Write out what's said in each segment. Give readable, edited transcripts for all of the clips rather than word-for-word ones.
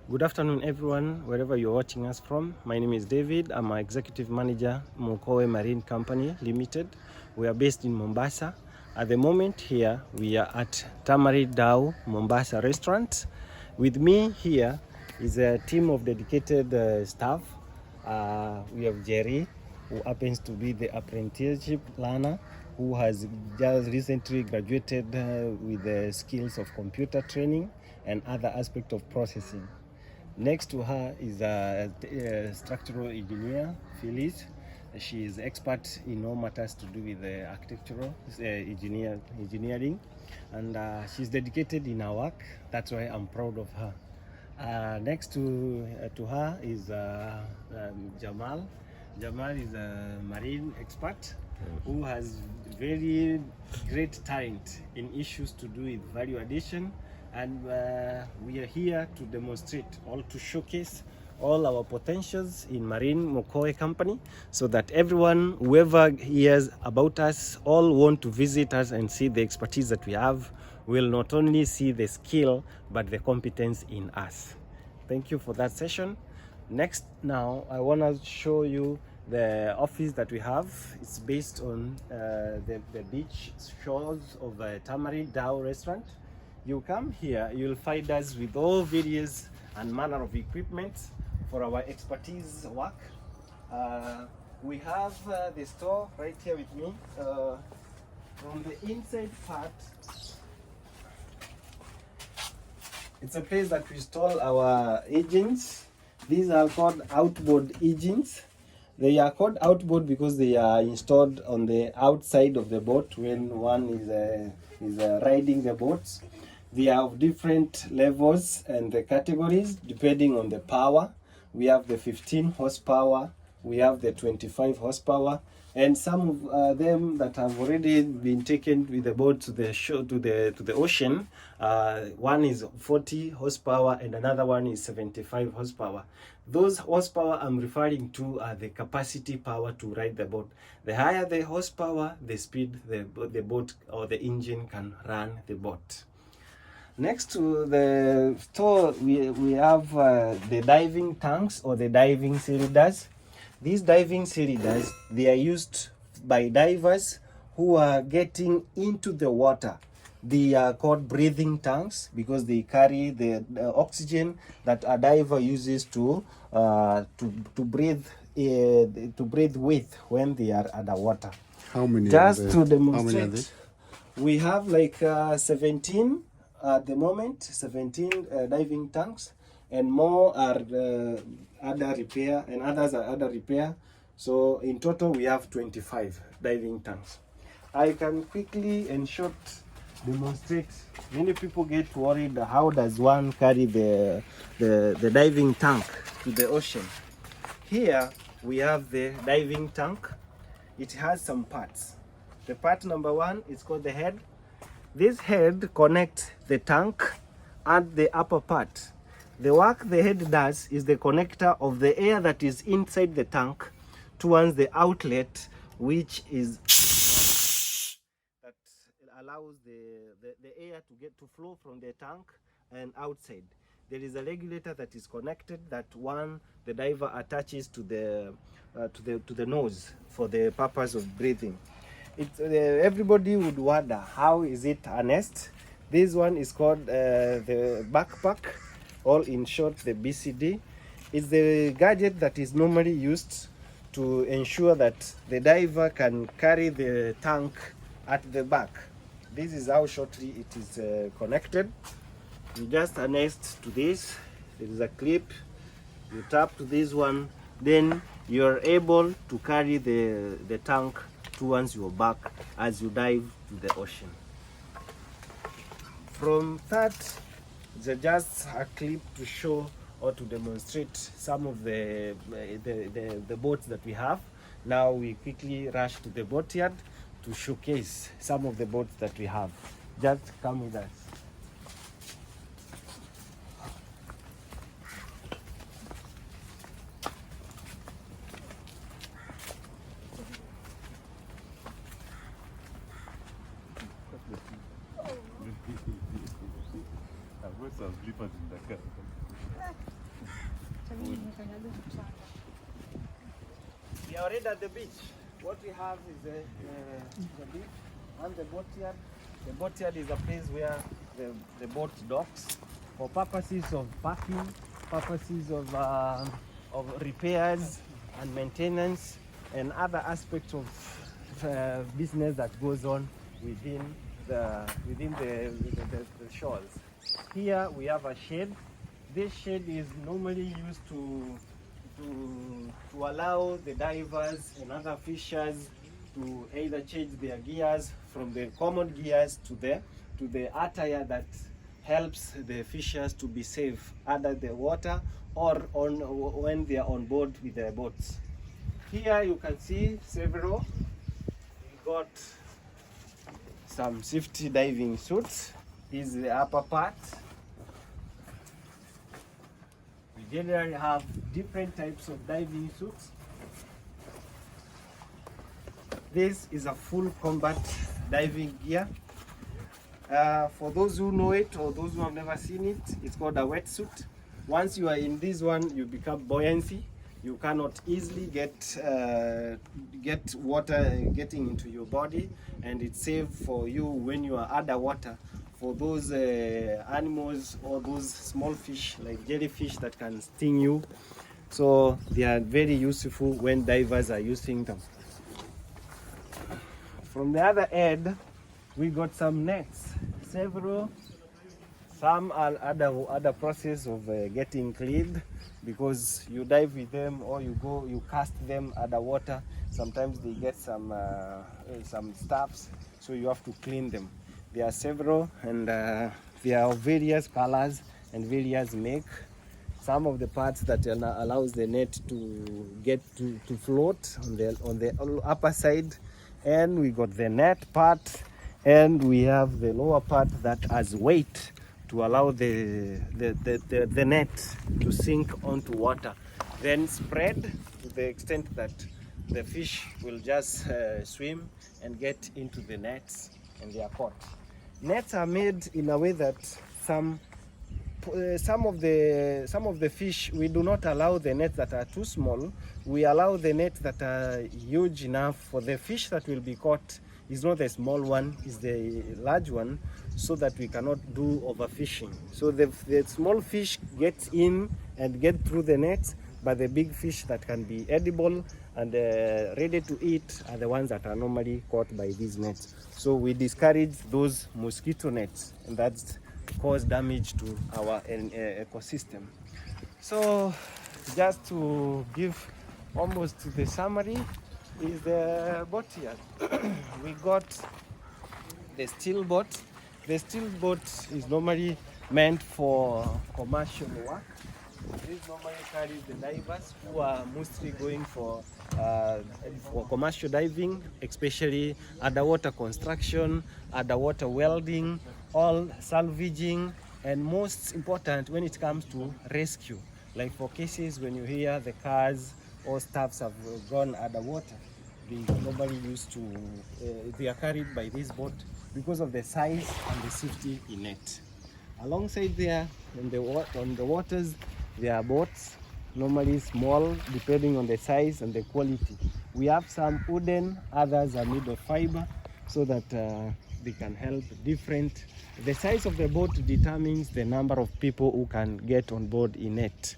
Good afternoon, everyone, wherever you're watching us from. My name is David. I'm an executive manager, Mokowe Marine Company Limited. We are based in Mombasa. At the moment here, we are at Tamari Dau Mombasa restaurant. With me here is a team of dedicated staff. We have Jerry, who happens to be the apprenticeship learner, who has just recently graduated with the skills of computer training and other aspects of processing. Next to her is a structural engineer, Phyllis. She is expert in all matters to do with the architectural engineering, and she's dedicated in her work. That's why I'm proud of her. Next to her is Jamal. Jamal is a marine expert who has very great talent in issues to do with value addition, and we are here to demonstrate or to showcase all our potentials in Marine Mokowe Company, so that everyone, whoever hears about us, all want to visit us and see the expertise that we have, will not only see the skill but the competence in us. Thank you for that session. Next, now I want to show you the office that we have. It's based on the beach shores of Tamari Dau restaurant. You come here, you'll find us with all various and manner of equipment for our expertise work. We have the store right here with me. From the inside part, it's a place that we install our agents. These are called outboard agents. They are called outboard because they are installed on the outside of the boat when one is riding the boats. They are of different levels and the categories depending on the power. We have the 15 horsepower, we have the 25 horsepower, and some of them that have already been taken with the boat to the shore, to the ocean. One is 40 horsepower and another one is 75 horsepower. Those horsepower I'm referring to are the capacity power to ride the boat. The higher the horsepower, the speed the boat or the engine can run the boat. Next to the store, we have the diving tanks or the diving cylinders. These diving cylinders, they are used by divers who are getting into the water. They are called breathing tanks because they carry the oxygen that a diver uses to breathe with when they are underwater. How many? Just to demonstrate, how many are there? We have like 17 at the moment, 17 diving tanks, and more are under repair, and others are under repair. So in total we have 25 diving tanks. I can quickly and short demonstrate. Many people get worried, how does one carry the diving tank to the ocean? Here we have the diving tank. It has some parts. The part number one is called the head. This head connects the tank and the upper part. The work the head does is the connector of the air that is inside the tank towards the outlet, which is that allows the air to flow from the tank and outside. There is a regulator that is connected, that one the diver attaches to the nose for the purpose of breathing. Everybody would wonder, how is it harnessed? This one is called the backpack, or in short the BCD. It's the gadget that is normally used to ensure that the diver can carry the tank at the back. This is how shortly it is connected. You just harness to this. There is a clip. You tap to this one, then you're able to carry the tank towards your back as you dive to the ocean. From that, it's just a clip to show or to demonstrate some of the boats that we have. Now we quickly rush to the boatyard to showcase some of the boats that we have. Just come with us. I've got some slippers in the car. We are already at the beach. What we have is the beach and the boatyard. The boatyard is a place where the boat docks for purposes of parking, purposes of repairs and maintenance, and other aspects of business that goes on within the shores. Here we have a shed. This shed is normally used to allow the divers and other fishers to either change their gears from the common gears to the attire that helps the fishers to be safe under the water or when they are on board with their boats. Here you can see several. We got some safety diving suits. This is the upper part. We generally have different types of diving suits. This is a full combat diving gear. For those who know it or those who have never seen it, it's called a wetsuit. Once you are in this one, you become buoyancy. You cannot easily get water getting into your body, and it's safe for you when you are underwater. For those animals or those small fish like jellyfish that can sting you, so they are very useful when divers are using them. From the other end, we got some nets, several. Some are other process of getting cleaned, because you dive with them or you cast them underwater. Sometimes they get some stuffs, so you have to clean them. There are several, and they are of various colors and various make. Some of the parts that allows the net to get to float on the upper side, and we got the net part, and we have the lower part that has weight to allow the net to sink onto water, then spread to the extent that the fish will just swim and get into the nets and they are caught. Nets are made in a way that some of the fish, we do not allow the nets that are too small. We allow the nets that are huge enough for the fish that will be caught. Is not the small one, is the large one, so that we cannot do overfishing. So the small fish gets in and get through the nets, but the big fish that can be edible and ready to eat are the ones that are normally caught by these nets. So we discourage those mosquito nets, and that's cause damage to our ecosystem. So just to give almost to the summary, is the boatyard. We got the steel boat. The steel boat is normally meant for commercial work. This normally carries the divers who are mostly going for commercial diving, especially underwater construction, underwater welding, all salvaging, and most important when it comes to rescue. Like for cases when you hear the cars or staffs have gone underwater, they normally used to, they are carried by this boat because of the size and the safety in it. Alongside there, on the waters, there are boats, normally small, depending on the size and the quality. We have some wooden, others are made of fiber, so that they can help different. The size of the boat determines the number of people who can get on board in it.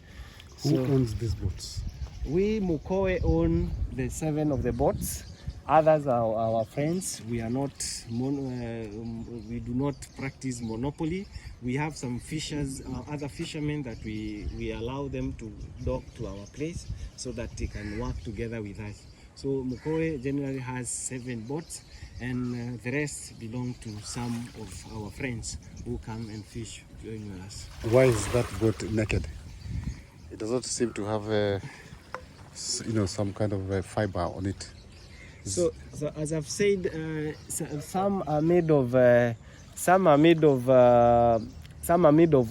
Who owns these boats? We, Mokowe, own the 7 of the boats. Others are our friends. We are not, we do not practice monopoly. We have some fishers, other fishermen that we allow them to dock to our place so that they can work together with us. So Mokowe generally has 7 boats, and the rest belong to some of our friends who come and fish join us. Why is that boat naked? It does not seem to have some kind of fiber on it. So as I've said, some are made of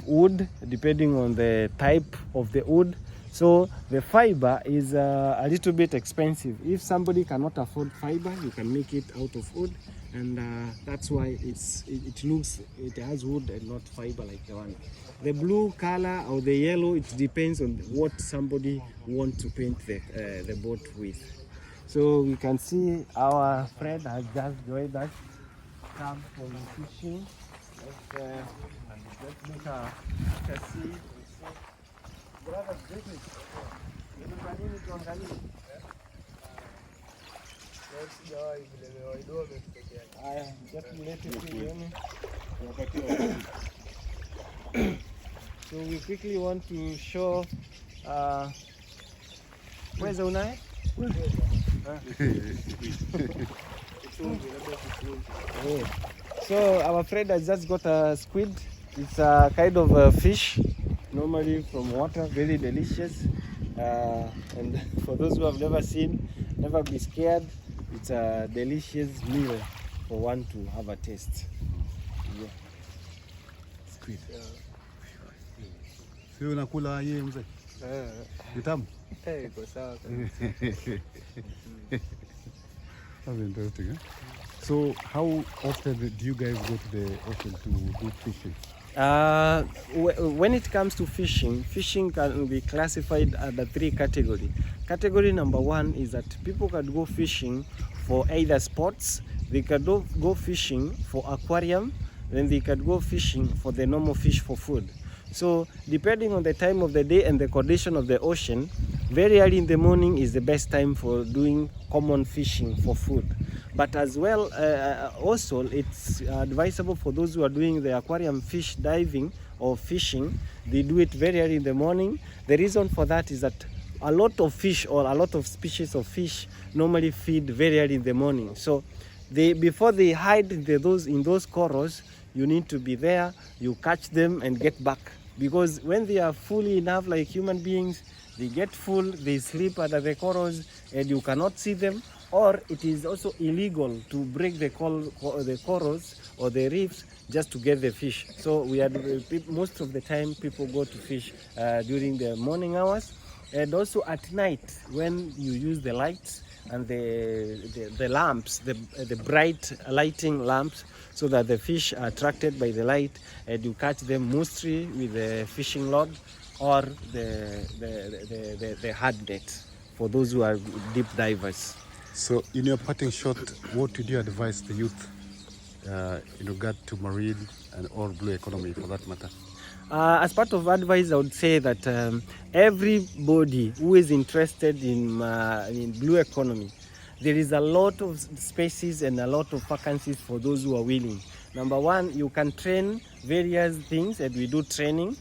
wood, depending on the type of the wood. So the fiber is a little bit expensive. If somebody cannot afford fiber, you can make it out of wood, and that's why it has wood and not fiber like the one. The blue color or the yellow, it depends on what somebody wants to paint the boat with. So we can see our friend has just joined us. Come from fishing. Let's make a see. Brother, so we quickly want to show where's the unai? So our friend has just got a squid. It's a kind of a fish, normally from water, very delicious. And for those who have never seen, never be scared. It's a delicious meal for one to have a taste. Yeah. Squid. Sio unakula yeye mzee? Vitamu? Iko sawa. That's interesting. So how often do you guys go to the ocean to do fishing? When it comes to fishing can be classified under 3 categories. Category number 1 is that people can go fishing for either sports, they can go fishing for aquarium, then they can go fishing for the normal fish for food. So depending on the time of the day and the condition of the ocean, very early in the morning is the best time for doing common fishing for food. But as well, also it's advisable for those who are doing the aquarium fish diving or fishing, they do it very early in the morning. The reason for that is that a lot of fish or a lot of species of fish normally feed very early in the morning. So before they hide in those corals, you need to be there, you catch them and get back. Because when they are fully enough like human beings, they get full, they sleep under the corals and you cannot see them. Or it is also illegal to break the corals or the reefs just to get the fish. So most of the time people go to fish during the morning hours, and also at night when you use the lights and the lamps, the bright lighting lamps, so that the fish are attracted by the light, and you catch them mostly with the fishing rod or the hard net for those who are deep divers. So in your parting shot, what would you advise the youth in regard to marine and or blue economy for that matter? As part of advice, I would say that everybody who is interested in blue economy, there is a lot of spaces and a lot of vacancies for those who are willing. Number 1, you can train various things, and we do training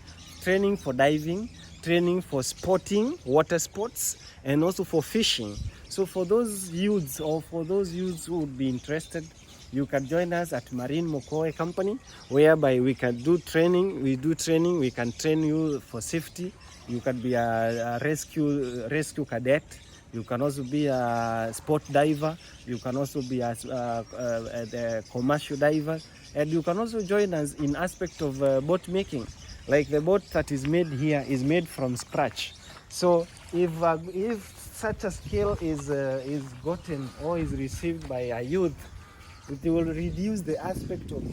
for diving, training for sporting, water sports, and also for fishing. So for those youths who would be interested, you can join us at Mokowe Company, whereby we can do training. We can train you for safety. You can be a rescue cadet. You can also be a sport diver. You can also be a commercial diver. And you can also join us in aspect of boat making. Like the boat that is made here is made from scratch. So if such a skill is gotten or is received by a youth, it will reduce the aspect of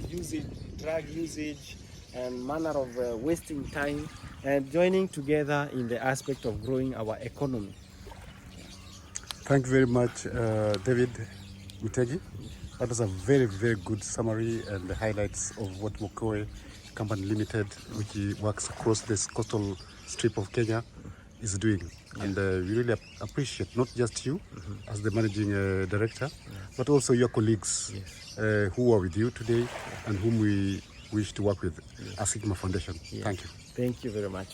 drug usage and manner of wasting time, and joining together in the aspect of growing our economy. Thank you very much, David Mutegi. That was a very, very good summary and the highlights of what Mokowe Company Limited, which works across this coastal strip of Kenya, is doing. Yeah. And we really appreciate not just you as the managing director, but also your colleagues who are with you today and whom we wish to work with as Sigma Foundation. Thank you. Thank you very much.